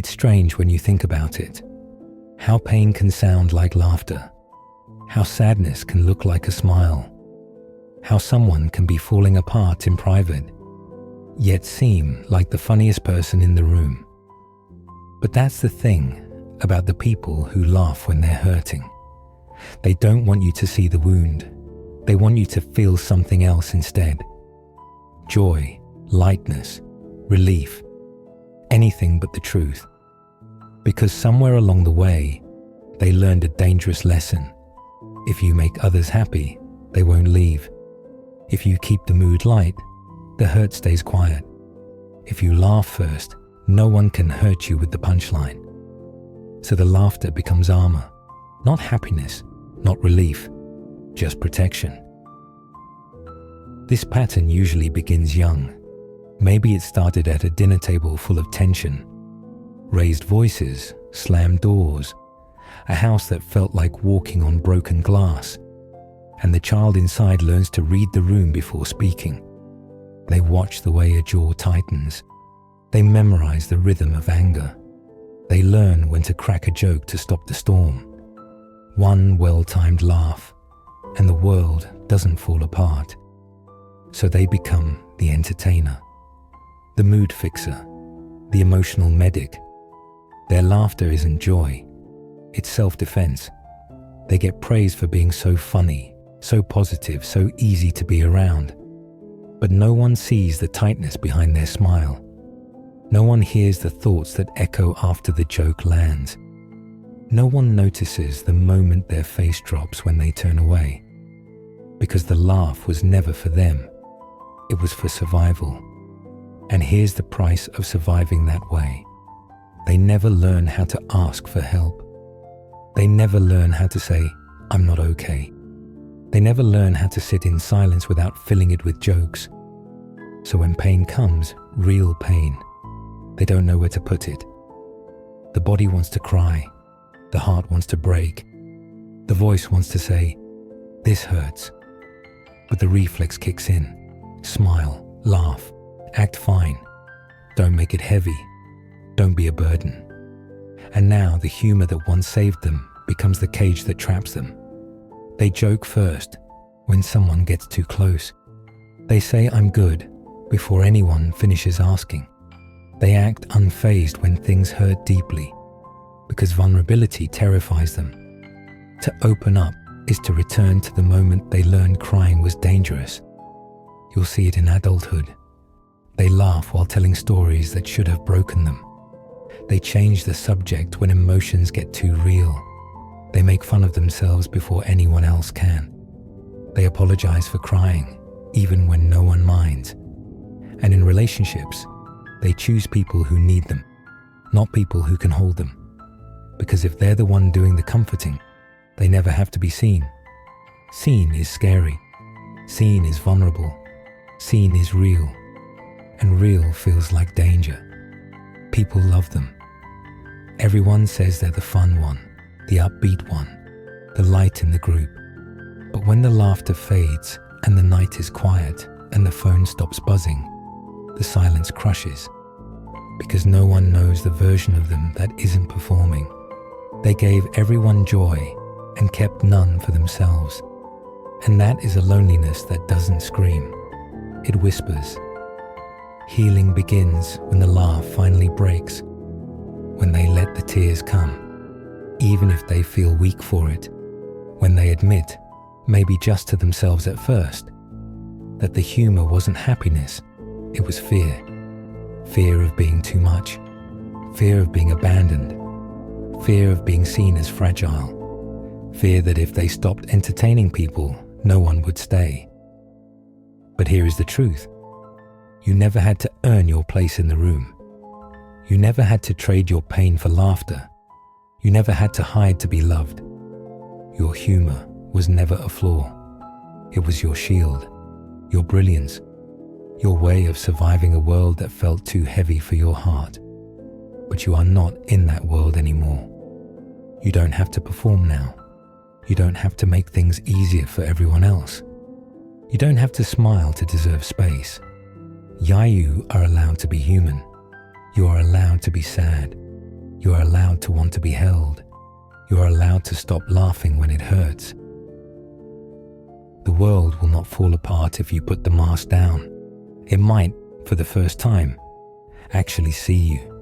It's strange when you think about it. How pain can sound like laughter. How sadness can look like a smile. How someone can be falling apart in private, yet seem like the funniest person in the room. But that's the thing about the people who laugh when they're hurting. They don't want you to see the wound. They want you to feel something else instead. Joy, lightness, relief, anything but the truth. Because somewhere along the way, they learned a dangerous lesson. If you make others happy, they won't leave. If you keep the mood light, the hurt stays quiet. If you laugh first, no one can hurt you with the punchline. So the laughter becomes armor, not happiness, not relief, just protection. This pattern usually begins young. Maybe it started at a dinner table full of tension, raised voices, slammed doors, a house that felt like walking on broken glass, and the child inside learns to read the room before speaking. They watch the way a jaw tightens. They memorize the rhythm of anger. They learn when to crack a joke to stop the storm. One well-timed laugh, and the world doesn't fall apart. So they become the entertainer, the mood fixer, the emotional medic. Their laughter isn't joy, it's self-defense. They get praised for being so funny, so positive, so easy to be around. But no one sees the tightness behind their smile. No one hears the thoughts that echo after the joke lands. No one notices the moment their face drops when they turn away. Because the laugh was never for them. It was for survival. And here's the price of surviving that way. They never learn how to ask for help. They never learn how to say, "I'm not okay." They never learn how to sit in silence without filling it with jokes. So when pain comes, real pain, they don't know where to put it. The body wants to cry. The heart wants to break. The voice wants to say, "This hurts." But the reflex kicks in. Smile, laugh, act fine. Don't make it heavy. Don't be a burden. And now the humor that once saved them becomes the cage that traps them. They joke first when someone gets too close. They say, "I'm good," before anyone finishes asking. They act unfazed when things hurt deeply, because vulnerability terrifies them. To open up is to return to the moment they learned crying was dangerous. You'll see it in adulthood. They laugh while telling stories that should have broken them. They change the subject when emotions get too real. They make fun of themselves before anyone else can. They apologize for crying, even when no one minds. And in relationships, they choose people who need them, not people who can hold them. Because if they're the one doing the comforting, they never have to be seen. Seen is scary. Seen is vulnerable. Seen is real. And real feels like danger. People love them. Everyone says they're the fun one, the upbeat one, the light in the group. But when the laughter fades and the night is quiet and the phone stops buzzing, the silence crushes. Because no one knows the version of them that isn't performing. They gave everyone joy and kept none for themselves. And that is a loneliness that doesn't scream. It whispers. Healing begins when the laugh finally breaks, when they let the tears come, even if they feel weak for it, when they admit, maybe just to themselves at first, that the humor wasn't happiness, it was fear. Fear of being too much, fear of being abandoned, fear of being seen as fragile, fear that if they stopped entertaining people, no one would stay. But here is the truth. You never had to earn your place in the room. You never had to trade your pain for laughter. You never had to hide to be loved. Your humor was never a flaw. It was your shield, your brilliance, your way of surviving a world that felt too heavy for your heart. But you are not in that world anymore. You don't have to perform now. You don't have to make things easier for everyone else. You don't have to smile to deserve space. You are allowed to be human. You are allowed to be sad. You are allowed to want to be held. You are allowed to stop laughing when it hurts. The world will not fall apart if you put the mask down. It might, for the first time, actually see you.